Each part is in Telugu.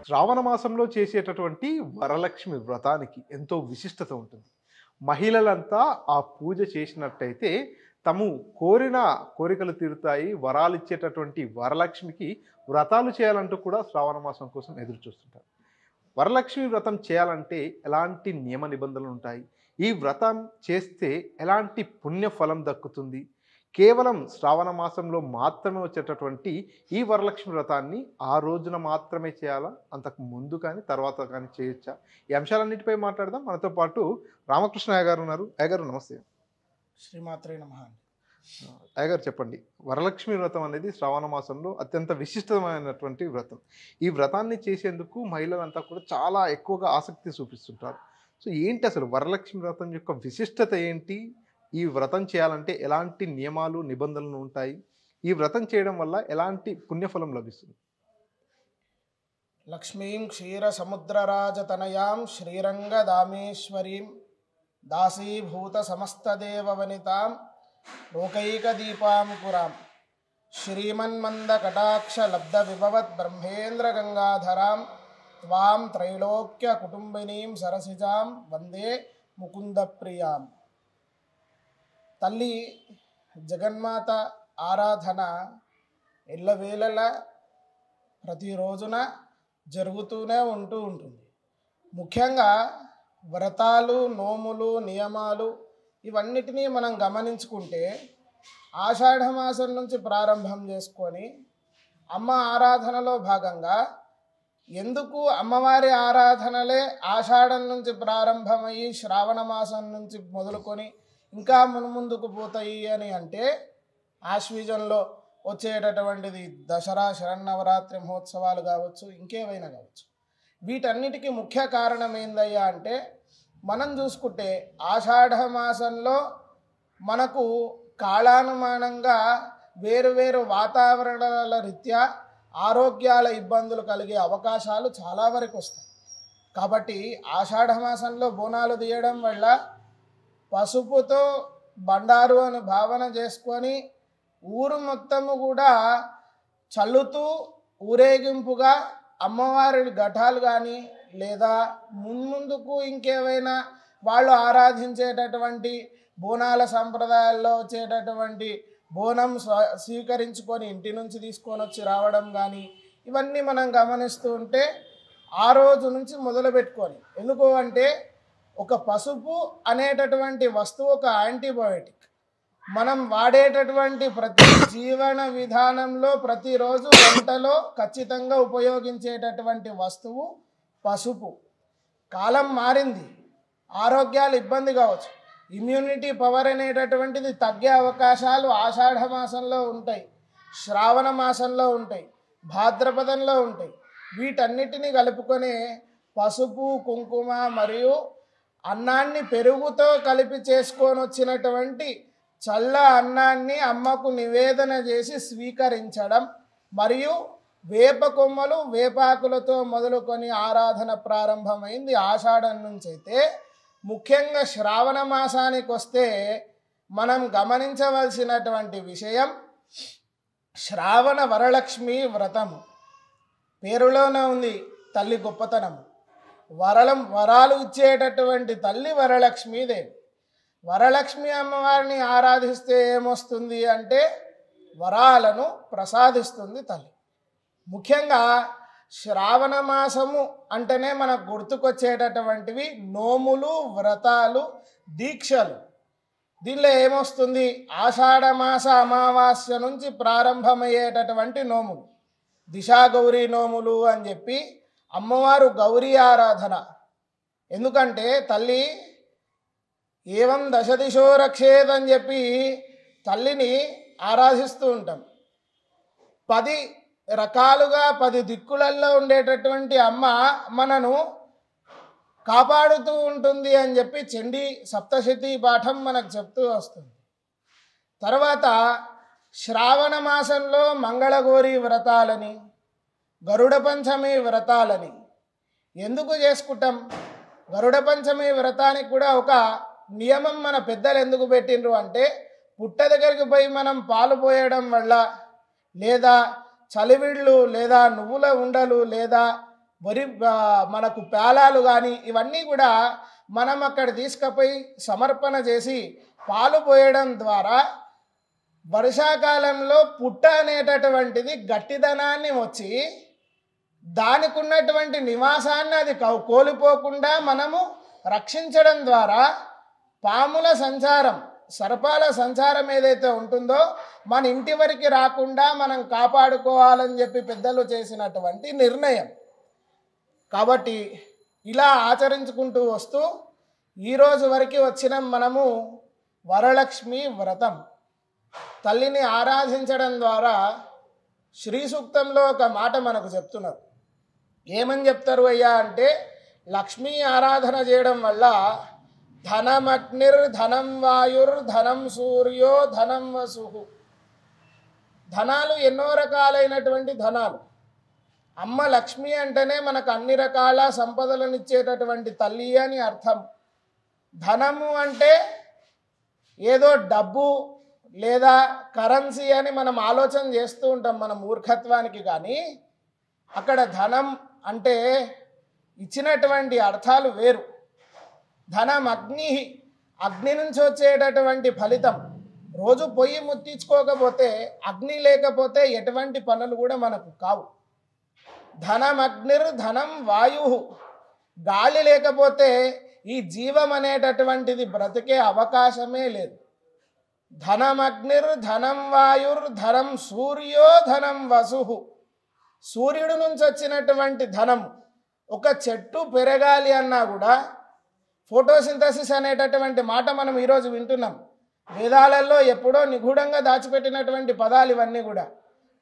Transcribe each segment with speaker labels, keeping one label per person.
Speaker 1: శ్రావణ మాసంలో చేసేటటువంటి వరలక్ష్మి వ్రతానికి ఎంతో విశిష్టత ఉంటుంది. మహిళలంతా ఆ పూజ చేసినట్టయితే తాము కోరిన కోరికలు తీరుతాయి, వరాలు ఇచ్చేటటువంటి వరలక్ష్మికి వ్రతాలు చేయాలంటూ కూడా శ్రావణ మాసం కోసం ఎదురు చూస్తుంటారు. వరలక్ష్మి వ్రతం చేయాలంటే ఎలాంటి నియమ నిబంధనలు ఉంటాయి? ఈ వ్రతం చేస్తే ఎలాంటి పుణ్యఫలం దక్కుతుంది? కేవలం శ్రావణ మాసంలో మాత్రమే వచ్చేటటువంటి ఈ వరలక్ష్మి వ్రతాన్ని ఆ రోజున మాత్రమే చేయాలా? అంతకు ముందు కానీ తర్వాత కానీ చేయొచ్చా? ఈ అంశాలన్నిటిపై మాట్లాడదాం. మనతో పాటు రామకృష్ణ అయ్యగారు ఉన్నారు. అయ్యగారు నమస్తే.
Speaker 2: శ్రీమాత్రే నమః.
Speaker 1: అయ్యగారు చెప్పండి, వరలక్ష్మి వ్రతం అనేది శ్రావణ మాసంలో అత్యంత విశిష్టమైనటువంటి వ్రతం. ఈ వ్రతాన్ని చేసేందుకు మహిళలంతా కూడా చాలా ఎక్కువగా ఆసక్తి చూపిస్తుంటారు. సో ఏంటి అసలు వరలక్ష్మి వ్రతం యొక్క విశిష్టత ఏంటి? ఈ వ్రతం చేయాలంటే ఎలాంటి నియమాలు నిబంధనలు ఉంటాయి? ఈ వ్రతం చేయడం వల్ల ఎలాంటి పుణ్యఫలం లభిస్తుంది?
Speaker 2: లక్ష్మీం క్షీరసముద్రరాజతనయాం శ్రీరంగదామేశ్వరీం దాసీభూత సమస్తదేవవనితాం లోకైకదీపాం పురాం శ్రీమన్మందకటాక్షలబ్ధవిభవత్ బ్రహ్మేంద్రగంగాధరాం త్వాం త్రైలోక్య కుటుంబినీం సరసిజాం వందే ముకుందప్రియాం. తల్లి జగన్మాత ఆరాధన ఎల్లవేళలా ప్రతిరోజున జరుగుతూనే ఉంటుంది. ముఖ్యంగా వ్రతాలు, నోములు, నియమాలు ఇవన్నిటినీ మనం గమనించుకుంటే ఆషాఢమాసం నుంచి ప్రారంభం చేసుకొని అమ్మ ఆరాధనలో భాగంగా ఎందుకు అమ్మవారి ఆరాధనలే ఆషాఢం నుంచి ప్రారంభమయ్యి శ్రావణ మాసం నుంచి మొదలుకొని ఇంకా మున్ముందుకు పోతాయి అని అంటే, ఆశ్వీజంలో వచ్చేటటువంటిది దసరా, శరన్నవరాత్రి మహోత్సవాలు కావచ్చు, ఇంకేవైనా కావచ్చు, వీటన్నిటికీ ముఖ్య కారణం ఏందయ్యా అంటే, మనం చూసుకుంటే ఆషాఢ మాసంలో మనకు కాలానుమానంగా వేరు వాతావరణాల రీత్యా ఆరోగ్యాల ఇబ్బందులు కలిగే అవకాశాలు చాలా వరకు వస్తాయి. కాబట్టి ఆషాఢ మాసంలో బోనాలు తీయడం వల్ల పసుపుతో బండారు అని భావన చేసుకొని ఊరు మొత్తము కూడా చల్లుతూ ఊరేగింపుగా అమ్మవారి ఘటాలు కానీ లేదా ముందుకు ఇంకేవైనా వాళ్ళు ఆరాధించేటటువంటి బోనాల సంప్రదాయాల్లో వచ్చేటటువంటి బోనం స్వీకరించుకొని ఇంటి నుంచి తీసుకొని వచ్చి రావడం కానీ ఇవన్నీ మనం గమనిస్తూ ఉంటే ఆ రోజు నుంచి మొదలు పెట్టుకొని, ఎందుకు అంటే ఒక పసుపు అనేటటువంటి వస్తువు ఒక యాంటీబయోటిక్. మనం వాడేటటువంటి ప్రతి జీవన విధానంలో ప్రతిరోజు వంటలో ఖచ్చితంగా ఉపయోగించేటటువంటి వస్తువు పసుపు. కాలం మారింది, ఆరోగ్యాలు ఇబ్బంది కావచ్చు, ఇమ్యూనిటీ పవర్ అనేటటువంటిది తగ్గే అవకాశాలు ఆషాఢ మాసంలో ఉంటాయి, శ్రావణ మాసంలో ఉంటాయి, భాద్రపదంలో ఉంటాయి. వీటన్నిటిని కలుపుకొని పసుపు, కుంకుమ మరియు అన్నాన్ని పెరుగుతో కలిపి చేసుకొని వచ్చినటువంటి చల్ల అన్నాన్ని అమ్మకు నివేదన చేసి స్వీకరించడం, మరియు వేప కొమ్మలు, వేపాకులతో మొదలుకొని ఆరాధన ప్రారంభమైంది ఆషాఢం నుంచి. అయితే ముఖ్యంగా శ్రావణ మాసానికి వస్తే మనం గమనించవలసినటువంటి విషయం శ్రావణ వరలక్ష్మి వ్రతము. పేరులోనే ఉంది తల్లి గొప్పతనము. వరాలు ఇచ్చేటటువంటి తల్లి వరలక్ష్మీదేవి. వరలక్ష్మి అమ్మవారిని ఆరాధిస్తే ఏమొస్తుంది అంటే వరాలను ప్రసాదిస్తుంది తల్లి. ముఖ్యంగా శ్రావణ మాసము అంటేనే మనకు గుర్తుకొచ్చేటటువంటివి నోములు, వ్రతాలు, దీక్షలు. దీనిలో ఏమొస్తుంది? ఆషాఢమాస అమావాస్య నుంచి ప్రారంభమయ్యేటటువంటి నోములు, దిశా గౌరీ నోములు అని చెప్పి అమ్మవారు గౌరీ ఆరాధన. ఎందుకంటే తల్లి ఏవం దశ దిశో రక్షేత్ అని చెప్పి తల్లిని ఆరాధిస్తూ ఉంటాం. 10 రకాలుగా 10 దిక్కులలో ఉండేటటువంటి అమ్మ మనను కాపాడుతూ ఉంటుంది అని చెప్పి చండీ సప్తశతి పాఠం మనకు చెప్తూ వస్తుంది. తర్వాత శ్రావణ మాసంలో మంగళగౌరి వ్రతాలని, గరుడ పంచమి వ్రతాలని ఎందుకు చేసుకుంటాం? గరుడ పంచమి వ్రతానికి కూడా ఒక నియమం మన పెద్దలు ఎందుకు పెట్టిండ్రు అంటే, పుట్ట దగ్గరికి పోయి మనం పాలు పోయడం వల్ల, లేదా చలివిళ్ళు, లేదా నువ్వుల ఉండలు, లేదా మనకు పేలాలు కానీ ఇవన్నీ కూడా మనం అక్కడ తీసుకుపోయి సమర్పణ చేసి పాలు పోయడం ద్వారా వర్షాకాలంలో పుట్ట అనేటటువంటిది గట్టిదనాన్ని వచ్చి దానికి ఉన్నటువంటి నివాసాన్ని అది కోల్పోకుండా మనము రక్షించడం ద్వారా పాముల సంచారం, సర్పాల సంచారం ఏదైతే ఉంటుందో మన ఇంటి వరకు రాకుండా మనం కాపాడుకోవాలని చెప్పి పెద్దలు చేసినటువంటి నిర్ణయం. కాబట్టి ఇలా ఆచరించుకుంటూ వస్తూ ఈరోజు వరకు వచ్చిన మనము వరలక్ష్మి వ్రతం తల్లిని ఆరాధించడం ద్వారా శ్రీ సూక్తంలో ఒక మాట మనకు చెప్తున్నారు. ఏమని చెప్తారు అయ్యా అంటే, లక్ష్మీ ఆరాధన చేయడం వల్ల ధనమగ్నిర్ ధనం వాయుర్ ధనం సూర్యో ధనం వసు, ధనాలు ఎన్నో రకాలైనటువంటి ధనాలు. అమ్మ లక్ష్మి అంటేనే మనకు అన్ని రకాల సంపదలను ఇచ్చేటటువంటి తల్లి అని అర్థం. ధనము అంటే ఏదో డబ్బు లేదా కరెన్సీ అని మనం ఆలోచన చేస్తూ ఉంటాం మన మూర్ఖత్వానికి. కానీ అక్కడ ధనం అంటే ఇచ్చినటువంటి అర్థాలు వేరు. ధనం అగ్ని, అగ్ని నుంచి వచ్చేటటువంటి ఫలితం. రోజు పొయ్యి ముట్టించుకోకపోతే, అగ్ని లేకపోతే ఎటువంటి పనులు కూడా మనకు కావు. ధనం అగ్నిర్ ధనం వాయు, గాలి లేకపోతే ఈ జీవం అనేటటువంటిది బ్రతికే అవకాశమే లేదు. ధనమగ్నిర్ ధనం వాయుర్ ధనం సూర్యో ధనం వసు, సూర్యుడి నుంచి వచ్చినటువంటి ధనం. ఒక చెట్టు పెరగాలి అన్నా కూడా ఫోటోసింథసిస్ అనేటటువంటి మాట మనం ఈరోజు వింటున్నాం. వేదాలలో ఎప్పుడో నిగూఢంగా దాచిపెట్టినటువంటి పదాలు ఇవన్నీ కూడా.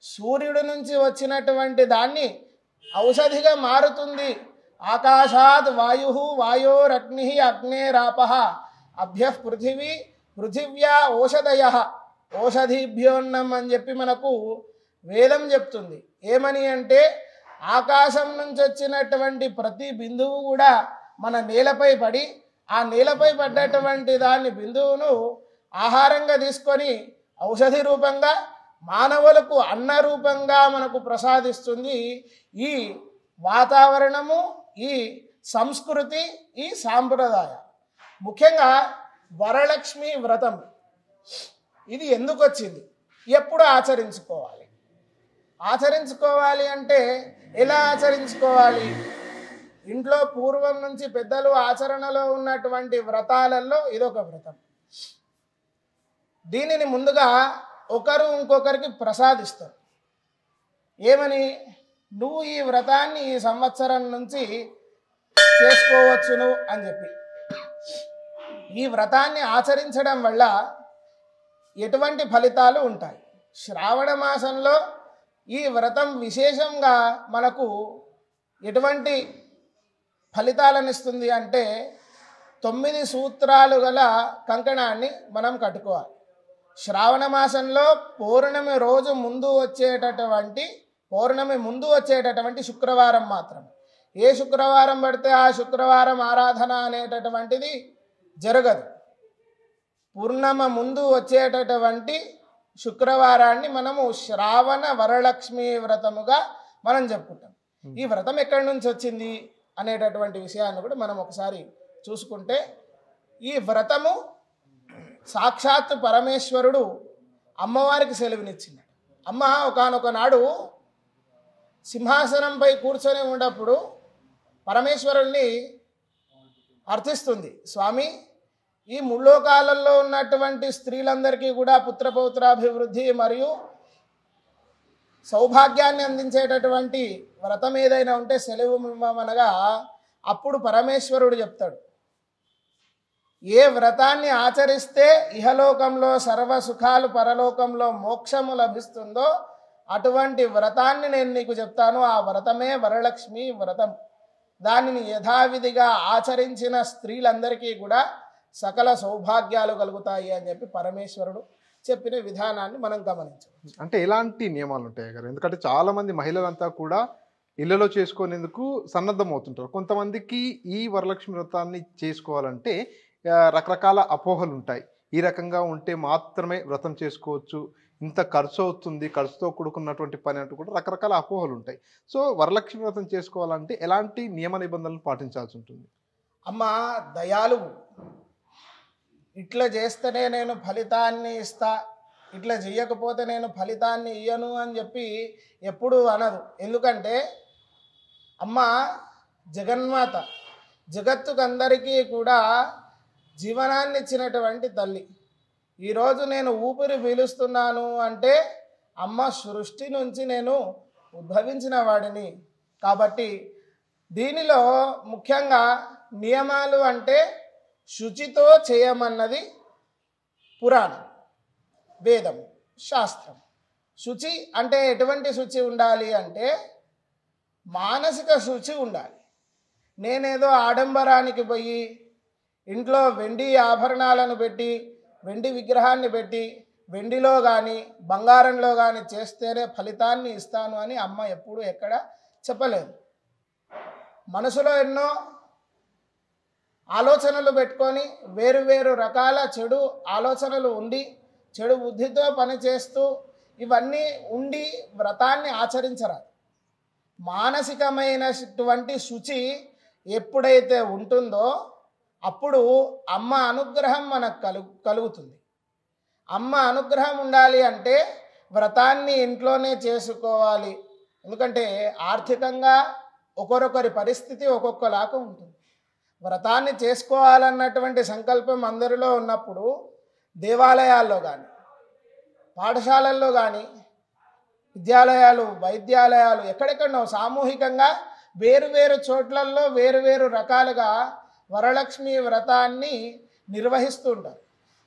Speaker 2: సూర్యుడి నుంచి వచ్చినటువంటి దాన్ని ఔషధిగా మారుతుంది. ఆకాశాత్ వాయు వాయోరగ్ని అగ్నేరాపః అభ్య పృథివీ పృథివ్యా ఓషధయ ఓషధీభ్యోన్నం అని చెప్పి మనకు వేదం చెప్తుంది. ఏమని అంటే, ఆకాశం నుంచి వచ్చినటువంటి ప్రతి బిందువు కూడా మన నేలపై పడి, ఆ నేలపై పడ్డటువంటి దాన్ని బిందువును ఆహారంగా తీసుకొని ఔషధి రూపంగా మానవులకు అన్న రూపంగా మనకు ప్రసాదిస్తుంది. ఈ వాతావరణము, ఈ సంస్కృతి, ఈ సాంప్రదాయ. ముఖ్యంగా వరలక్ష్మి వ్రతం ఇది ఎందుకు వచ్చింది, ఎప్పుడు ఆచరించుకోవాలి? ఆచరించుకోవాలి అంటే ఎలా ఆచరించుకోవాలి? ఇంట్లో పూర్వం నుంచి పెద్దలు ఆచరణలో ఉన్నటువంటి వ్రతాలలో ఇదొక వ్రతం. దీనిని ముందుగా ఒకరు ఇంకొకరికి ప్రసాదిస్తారు. ఏమని? నువ్వు ఈ వ్రతాన్ని ఈ సంవత్సరం నుంచి చేసుకోవచ్చును అని చెప్పి. ఈ వ్రతాన్ని ఆచరించడం వల్ల ఎటువంటి ఫలితాలు ఉంటాయి? శ్రావణ మాసంలో ఈ వ్రతం విశేషంగా మనకు ఎటువంటి ఫలితాలను ఇస్తుంది అంటే, 9 సూత్రాలు గల కంకణాన్ని మనం కట్టుకోవాలి. శ్రావణ మాసంలో పౌర్ణమి రోజు ముందు వచ్చేటటువంటి శుక్రవారం మాత్రం. ఏ శుక్రవారం పడితే ఆ శుక్రవారం ఆరాధన అనేటటువంటిది జరగదు. పూర్ణమ ముందు వచ్చేటటువంటి శుక్రవారాన్ని మనము శ్రావణ వరలక్ష్మి వ్రతముగా మనం చెప్పుకుంటాం. ఈ వ్రతం ఎక్కడి నుంచి వచ్చింది అనేటటువంటి విషయాన్ని కూడా మనం ఒకసారి చూసుకుంటే, ఈ వ్రతము సాక్షాత్తు పరమేశ్వరుడు అమ్మవారికి సెలవునిచ్చింది. అమ్మ ఒకానొక నాడు సింహాసనంపై కూర్చొని ఉన్నప్పుడు పరమేశ్వరుణ్ణి అర్థిస్తుంది. స్వామి, ఈ ముల్లోకాలలో ఉన్నటువంటి స్త్రీలందరికీ కూడా పుత్రపౌత్రాభివృద్ధి మరియు సౌభాగ్యాన్ని అందించేటటువంటి వ్రతం ఏదైనా ఉంటే సెలవు ఇవ్వమనగా, అప్పుడు పరమేశ్వరుడు చెప్తాడు, ఏ వ్రతాన్ని ఆచరిస్తే ఇహలోకంలో సర్వ సుఖాలు, పరలోకంలో మోక్షము లభిస్తుందో అటువంటి వ్రతాన్ని నేను నీకు చెప్తాను. ఆ వ్రతమే వరలక్ష్మి వ్రతం. దానిని యథావిధిగా ఆచరించిన స్త్రీలందరికీ కూడా సకల సౌభాగ్యాలు కలుగుతాయి అని చెప్పి పరమేశ్వరుడు చెప్పిన విధానాన్ని మనం గమనించవచ్చు.
Speaker 1: అంటే ఎలాంటి నియమాలు ఉంటాయి గారు? ఎందుకంటే చాలామంది మహిళలంతా కూడా ఇళ్లలో చేసుకునేందుకు సన్నద్ధం అవుతుంటారు. కొంతమందికి ఈ వరలక్ష్మి వ్రతాన్ని చేసుకోవాలంటే రకరకాల అపోహలు ఉంటాయి. ఈ రకంగా ఉంటే మాత్రమే వ్రతం చేసుకోవచ్చు, ఇంత ఖర్చు అవుతుంది, ఖర్చుతో కూడుకున్నటువంటి పని అంటూ కూడా రకరకాల అపోహలు ఉంటాయి. సో వరలక్ష్మి వ్రతం చేసుకోవాలంటే ఎలాంటి నియమ నిబంధనలు పాటించాల్సి ఉంటుంది?
Speaker 2: అమ్మ దయాళువు, ఇట్లా చేస్తేనే నేను ఫలితాన్ని ఇస్తా, ఇట్లా చేయకపోతే నేను ఫలితాన్ని ఇయ్యను అని చెప్పి ఎప్పుడూ అనదు. ఎందుకంటే అమ్మ జగన్మాత, జగత్తుకందరికీ కూడా జీవనాన్ని ఇచ్చినటువంటి తల్లి. ఈరోజు నేను ఊపిరి పీలుస్తున్నాను అంటే అమ్మ సృష్టి నుంచి నేను ఉద్భవించిన వాడిని. కాబట్టి దీనిలో ముఖ్యంగా నియమాలు అంటే శుచితో చేయమన్నది పురాణం, వేదం, శాస్త్రం. శుచి అంటే ఎటువంటి శుచి ఉండాలి అంటే మానసిక శుచి ఉండాలి. నేనేదో ఆడంబరానికి పోయి ఇంట్లో వెండి ఆభరణాలను పెట్టి, వెండి విగ్రహాన్ని పెట్టి, వెండిలో కానీ బంగారంలో కానీ చేస్తేనే ఫలితాన్ని ఇస్తాను అని అమ్మ ఎప్పుడు ఎక్కడ చెప్పలేదు. మనసులో ఎన్నో ఆలోచనలు పెట్టుకొని వేరు వేరు రకాల చెడు ఆలోచనలు ఉండి, చెడు బుద్ధితో పనిచేస్తూ ఇవన్నీ ఉండి వ్రతాన్ని ఆచరించరాదు. మానసికమైనటువంటి శుచి ఎప్పుడైతే ఉంటుందో అప్పుడు అమ్మ అనుగ్రహం మనకు కలుగుతుంది. అమ్మ అనుగ్రహం ఉండాలి అంటే వ్రతాన్ని ఇంట్లోనే చేసుకోవాలి. ఎందుకంటే ఆర్థికంగా ఒకరొకరి పరిస్థితి ఒక్కొక్కలాగా ఉంటుంది. వ్రతాన్ని చేసుకోవాలన్నటువంటి సంకల్పం అందరిలో ఉన్నప్పుడు దేవాలయాల్లో కానీ, పాఠశాలల్లో కానీ, విద్యాలయాలు, వైద్యాలయాలు, ఎక్కడెక్కడో సామూహికంగా వేరు వేరు చోట్లల్లో వేరు వేరు రకాలుగా వరలక్ష్మి వ్రతాన్ని నిర్వహిస్తూ ఉంటారు.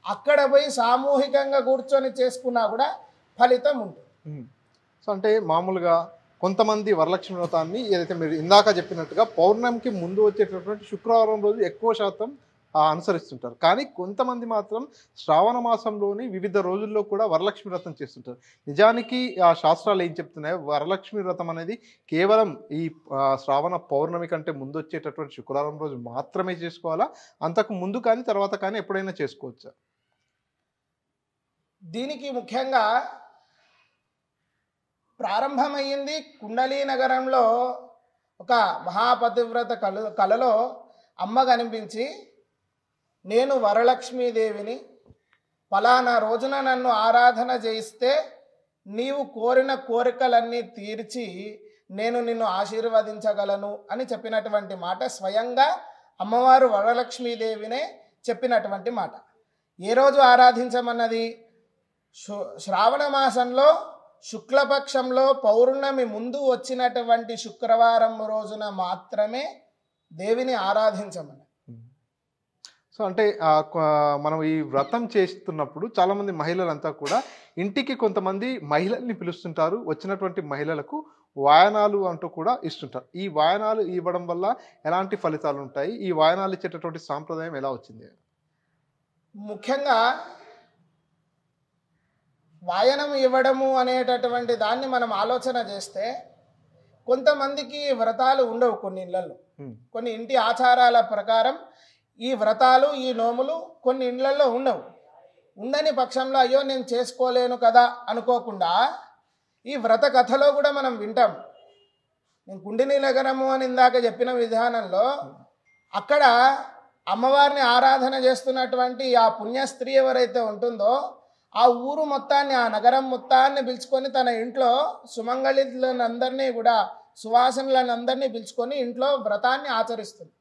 Speaker 2: అక్కడ పోయి సామూహికంగా కూర్చొని చేసుకున్నా కూడా ఫలితం ఉంటుంది.
Speaker 1: సో అంటే మామూలుగా కొంతమంది వరలక్ష్మి వ్రతాన్ని ఏదైతే మీరు ఇందాక చెప్పినట్టుగా పౌర్ణమికి ముందు వచ్చేటటువంటి శుక్రవారం రోజు ఎక్కువ శాతం అనుసరిస్తుంటారు. కానీ కొంతమంది మాత్రం శ్రావణ మాసంలోని వివిధ రోజుల్లో కూడా వరలక్ష్మి వ్రతం చేస్తుంటారు. నిజానికి ఆ శాస్త్రాలు ఏం చెప్తున్నాయో వరలక్ష్మి వ్రతం అనేది కేవలం ఈ శ్రావణ పౌర్ణమి కంటే ముందు వచ్చేటటువంటి శుక్రవారం రోజు మాత్రమే చేసుకోవాలా, అంతకు ముందు కానీ తర్వాత కానీ ఎప్పుడైనా చేసుకోవచ్చా?
Speaker 2: దీనికి ముఖ్యంగా ప్రారంభమయ్యింది కుండలీ నగరంలో ఒక మహాపతివ్రత కలలో అమ్మ కనిపించి, నేను వరలక్ష్మీదేవిని, ఫలానా రోజున నన్ను ఆరాధన చేయిస్తే నీవు కోరిన కోరికలన్నీ తీర్చి నేను నిన్ను ఆశీర్వదించగలను అని చెప్పినటువంటి మాట స్వయంగా అమ్మవారు వరలక్ష్మీదేవినే చెప్పినటువంటి మాట. ఏ రోజు ఆరాధించమన్నది? శ్రావణ మాసంలో శుక్లపక్షంలో పౌర్ణమి ముందు వచ్చినటువంటి శుక్రవారం రోజున మాత్రమే దేవిని ఆరాధించమన్నది.
Speaker 1: సో అంటే మనం ఈ వ్రతం చేస్తున్నప్పుడు చాలామంది మహిళలంతా కూడా ఇంటికి కొంతమంది మహిళల్ని పిలుస్తుంటారు. వచ్చినటువంటి మహిళలకు వాయనాలు అంటూ కూడా ఇస్తుంటారు. ఈ వాయనాలు ఇవ్వడం వల్ల ఎలాంటి ఫలితాలు ఉంటాయి? ఈ వాయనాలు ఇచ్చేటటువంటి సాంప్రదాయం ఎలా వచ్చింది?
Speaker 2: ముఖ్యంగా వాయనం ఇవ్వడము అనేటటువంటి దాన్ని మనం ఆలోచన చేస్తే కొంతమందికి వ్రతాలు ఉండవు. కొన్ని ఇళ్లలో, కొన్ని ఇంటి ఆచారాల ప్రకారం ఈ వ్రతాలు, ఈ నోములు కొన్ని ఇళ్లలో ఉండవు. ఉండని పక్షంలో అయ్యో నేను చేసుకోలేను కదా అనుకోకుండా ఈ వ్రత కథలో కూడా మనం వింటాం. నేను కుండిని నగరము అని ఇందాక చెప్పిన విధానంలో అక్కడ అమ్మవారిని ఆరాధన చేస్తున్నటువంటి ఆ పుణ్యస్త్రీ ఎవరైతే ఉంటుందో ఆ ఊరు మొత్తాన్ని, ఆ నగరం మొత్తాన్ని పిలుచుకొని తన ఇంట్లో సుమంగళిలందరినీ కూడా, సువాసనలందరినీ పిలుచుకొని ఇంట్లో వ్రతాన్ని ఆచరిస్తుంది.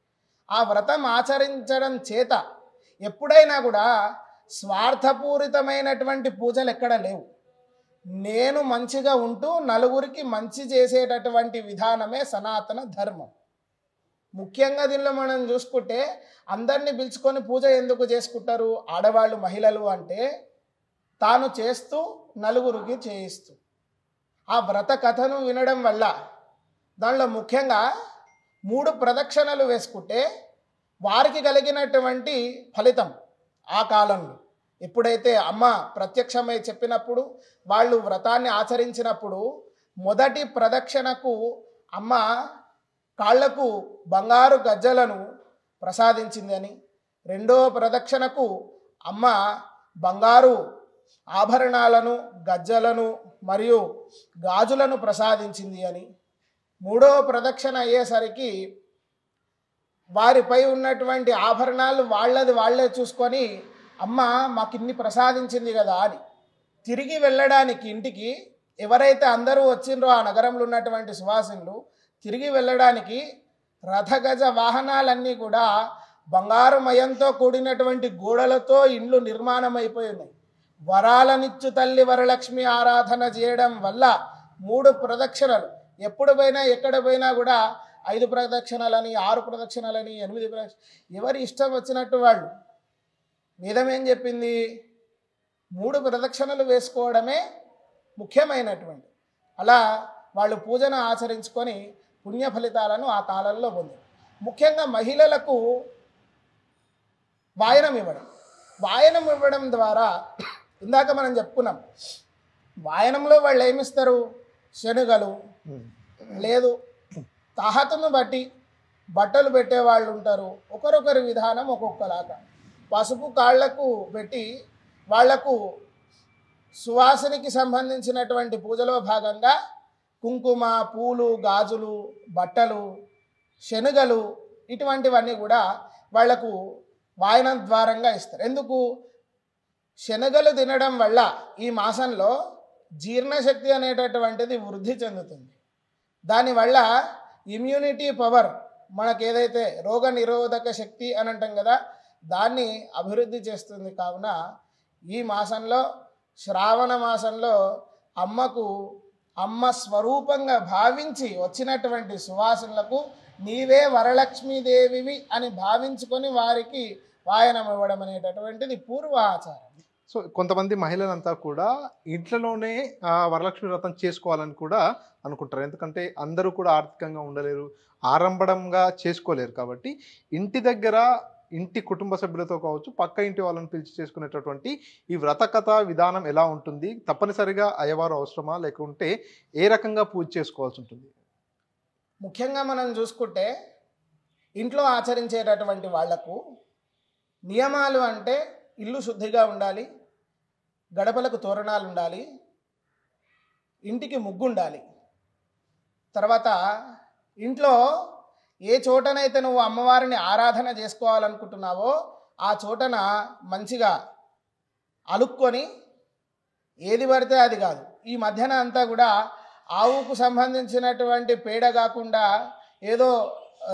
Speaker 2: ఆ వ్రతం ఆచరించడం చేత ఎప్పుడైనా కూడా స్వార్థపూరితమైనటువంటి పూజలు ఎక్కడ లేవు. నేను మంచిగా ఉంటూ నలుగురికి మంచి చేసేటటువంటి విధానమే సనాతన ధర్మం. ముఖ్యంగా దీనిలో మనం చూసుకుంటే అందరినీ పిలుచుకొని పూజ ఎందుకు చేసుకుంటారు ఆడవాళ్ళు, మహిళలు అంటే తాను చేస్తూ నలుగురికి చేయిస్తూ. ఆ వ్రత కథను వినడం వల్ల దానిలో ముఖ్యంగా 3 ప్రదక్షిణలు వేసుకుంటే వారికి కలిగినటువంటి ఫలితం ఆ కాలంలో ఎప్పుడైతే అమ్మ ప్రత్యక్షమై చెప్పినప్పుడు వాళ్ళు వ్రతాన్ని ఆచరించినప్పుడు మొదటి ప్రదక్షిణకు అమ్మ కాళ్లకు బంగారు గజ్జలను ప్రసాదించిందని, రెండో ప్రదక్షిణకు అమ్మ బంగారు ఆభరణాలను, గజ్జలను మరియు గాజులను ప్రసాదించింది అని. మూడవ ప్రదక్షిణ అయ్యేసరికి వారిపై ఉన్నటువంటి ఆభరణాలు వాళ్ళే చూసుకొని, అమ్మ మాకు ఇన్ని ప్రసాదించింది కదా అని తిరిగి వెళ్ళడానికి ఇంటికి ఎవరైతే అందరూ వచ్చిండ్రో ఆ నగరంలో ఉన్నటువంటి సువాసినులు తిరిగి వెళ్ళడానికి రథగజ వాహనాలన్నీ కూడా బంగారుమయంతో కూడినటువంటి గోడలతో ఇండ్లు నిర్మాణం అయిపోయి ఉన్నాయి. వరాలనిచ్చు తల్లి వరలక్ష్మి ఆరాధన చేయడం వల్ల 3 ప్రదక్షిణలు ఎప్పుడు పోయినా ఎక్కడ పోయినా కూడా 5 ప్రదక్షిణలని, 6 ప్రదక్షిణలని, 8 ప్రదక్షిణ ఎవరి ఇష్టం వచ్చినట్టు వాళ్ళు. వేదం ఏం చెప్పింది? 3 ప్రదక్షిణలు వేసుకోవడమే ముఖ్యమైనటువంటి. అలా వాళ్ళు పూజను ఆచరించుకొని పుణ్య ఫలితాలను ఆ కాలంలో పొందారు. ముఖ్యంగా మహిళలకు వాయనం ఇవ్వడం ద్వారా ఇందాక మనం చెప్పుకున్నాం, వాయనంలో వాళ్ళు ఏమిస్తారు? శనగలు, లేదు తాహతును బట్టి బట్టలు పెట్టేవాళ్ళు ఉంటారు. ఒకరొకరి విధానం ఒక్కొక్కలాగా. పసుపు కాళ్లకు పెట్టి వాళ్లకు సువాసనకి సంబంధించినటువంటి పూజలో భాగంగా కుంకుమ, పూలు, గాజులు, బట్టలు, శనగలు ఇటువంటివన్నీ కూడా వాళ్లకు వాయనం ద్వారంగా ఇస్తారు. ఎందుకు? శనగలు తినడం వల్ల ఈ మాసంలో జీర్ణశక్తి అనేటటువంటిది వృద్ధి చెందుతుంది. దానివల్ల ఇమ్యూనిటీ పవర్, మనకు ఏదైతే రోగ నిరోధక శక్తి అని అంటాం కదా, దాన్ని అభివృద్ధి చేస్తుంది. కావున ఈ మాసంలో, శ్రావణ మాసంలో అమ్మ స్వరూపంగా భావించి వచ్చినటువంటి సువాసనలకు నీవే వరలక్ష్మీదేవివి అని భావించుకొని వారికి వాయనం ఇవ్వడం అనేటటువంటిది పూర్వ ఆచారం.
Speaker 1: సో కొంతమంది మహిళలంతా కూడా ఇంట్లోనే వరలక్ష్మి వ్రతం చేసుకోవాలని కూడా అనుకుంటారు. ఎందుకంటే అందరూ కూడా ఆర్థికంగా ఉండలేరు, ఆరంభంగా చేసుకోలేరు. కాబట్టి ఇంటి దగ్గర ఇంటి కుటుంబ సభ్యులతో కావచ్చు, పక్క ఇంటి వాళ్ళని పిలిచి చేసుకునేటటువంటి ఈ వ్రత కథ విధానం ఎలా ఉంటుంది? తప్పనిసరిగా అయ్యవారు అవసరమా, లేకుంటే ఏ రకంగా పూజ చేసుకోవాల్సి ఉంటుంది?
Speaker 2: ముఖ్యంగా మనం చూసుకుంటే ఇంట్లో ఆచరించేటటువంటి వాళ్లకు నియమాలు అంటే ఇల్లు శుద్ధిగా ఉండాలి, గడపలకు తోరణాలు ఉండాలి, ఇంటికి ముగ్గు ఉండాలి. తర్వాత ఇంట్లో ఏ చోటనైతే నువ్వు అమ్మవారిని ఆరాధన చేసుకోవాలనుకుంటున్నావో ఆ చోటన మంచిగా అలుక్కొని ఏది పడితే అది కాదు. ఈ మధ్యన అంతా కూడా ఆవుకు సంబంధించినటువంటి పేడ కాకుండా ఏదో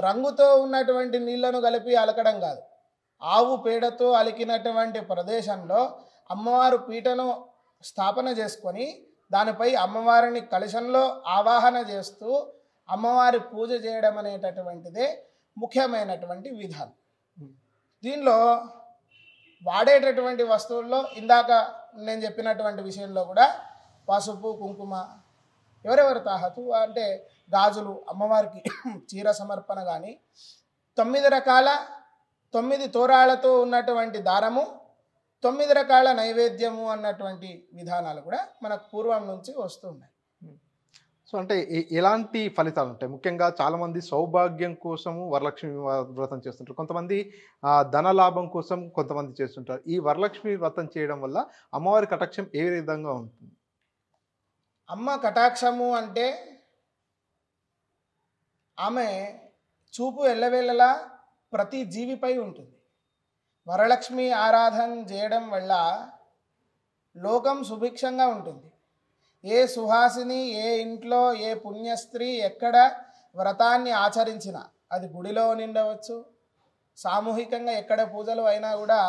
Speaker 2: రంగుతో ఉన్నటువంటి నీళ్లను కలిపి అలకడం కాదు. ఆవు పేడతో అలికినటువంటి ప్రదేశంలో అమ్మవారు పీటను స్థాపన చేసుకొని దానిపై అమ్మవారిని కలశంలో ఆవాహన చేస్తూ అమ్మవారి పూజ చేయడం అనేటటువంటిదే ముఖ్యమైనటువంటి విధానం. దీనిలో వాడేటటువంటి వస్తువుల్లో ఇందాక నేను చెప్పినటువంటి విషయంలో కూడా పసుపు, కుంకుమ, ఎవరెవరు తాహతు అంటే గాజులు, అమ్మవారికి చీర సమర్పణ కానీ, 9 రకాల 9 తోరాలతో ఉన్నటువంటి దారము, 9 రకాల నైవేద్యము అన్నటువంటి విధానాలు కూడా మనకు పూర్వం నుంచి వస్తున్నాయి.
Speaker 1: సో అంటే ఎలాంటి ఫలితాలు ఉంటాయి? ముఖ్యంగా చాలామంది సౌభాగ్యం కోసము వరలక్ష్మి వ్రతం చేస్తుంటారు, కొంతమంది ధన లాభం కోసం కొంతమంది చేస్తుంటారు. ఈ వరలక్ష్మి వ్రతం చేయడం వల్ల అమ్మవారి కటాక్షం ఏ విధంగా ఉంటుంది?
Speaker 2: అమ్మ కటాక్షము అంటే ఆమె చూపు ఎల్లవేళలా ప్రతి జీవిపై ఉంటుంది. వరలక్ష్మి ఆరాధన చేయడం వల్ల లోకం సుభిక్షంగా ఉంటుంది. ఏ సుహాసిని, ఏ ఇంట్లో, ఏ పుణ్యస్త్రీ ఎక్కడ వ్రతాన్ని ఆచరించినా, అది గుడిలో ఉండిండవచ్చు, సామూహికంగా ఎక్కడ పూజలు అయినా కూడా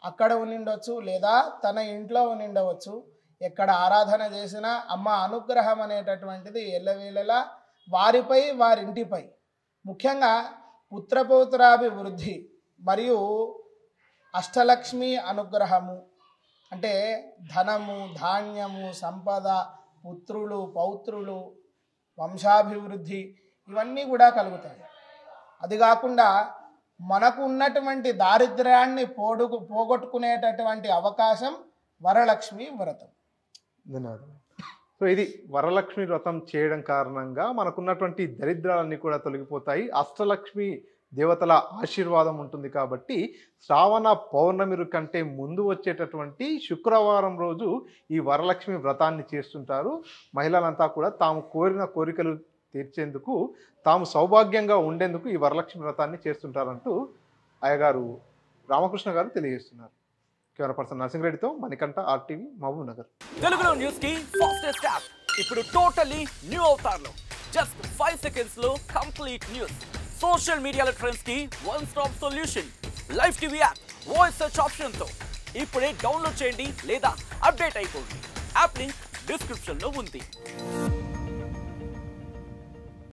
Speaker 2: అక్కడ ఉండిండవచ్చు, లేదా తన ఇంట్లో ఉండిండవచ్చు. ఎక్కడ ఆరాధన చేసినా అమ్మ అనుగ్రహం అనేటటువంటిది ఎల్లవేళలా వారిపై, వారింటిపై, ముఖ్యంగా పుత్రపౌత్రాభివృద్ధి మరియు అష్టలక్ష్మి అనుగ్రహము అంటే ధనము, ధాన్యము, సంపద, పుత్రులు, పౌత్రులు, వంశాభివృద్ధి ఇవన్నీ కూడా కలుగుతాయి. అది కాకుండా మనకు ఉన్నటువంటి దారిద్ర్యాన్ని పోగొట్టుకునేటటువంటి అవకాశం వరలక్ష్మి వ్రతం.
Speaker 1: ధన్యవాదాలు. సో ఇది వరలక్ష్మి వ్రతం చేయడం కారణంగా మనకున్నటువంటి దరిద్రాలన్నీ కూడా తొలగిపోతాయి. అష్టలక్ష్మి దేవతల ఆశీర్వాదం ఉంటుంది కాబట్టి శ్రావణ పౌర్ణమి కంటే ముందు వచ్చేటటువంటి శుక్రవారం రోజు ఈ వరలక్ష్మి వ్రతాన్ని చేస్తుంటారు. మహిళలంతా కూడా తాము కోరిన కోరికలు తీర్చేందుకు, తాము సౌభాగ్యంగా ఉండేందుకు ఈ వరలక్ష్మి వ్రతాన్ని చేస్తుంటారంటూ అయ్యగారు రామకృష్ణ గారు తెలియజేస్తున్నారు. కెమెరా పర్సన్ నరసింహరెడ్డితో మణికంఠ, ఆర్టీవీ, మహబూబ్ నగర్.
Speaker 3: తెలుగులో న్యూస్ కి ఫాస్టెస్ట్ యాప్ ఇప్పుడు టోటలీ న్యూ అవతార్లో జస్ట్ 5 seconds లో కంప్లీట్ న్యూస్. సోషల్ మీడియాలో ట్రెండ్స్ కి one stop solution. Live TV app voice search option తో ఇప్పుడే డౌన్లోడ్ చేయండి లేదా అప్డేట్ అయిపోండి. యాప్ లింక్ డిస్క్రిప్షన్ లో ఉంది.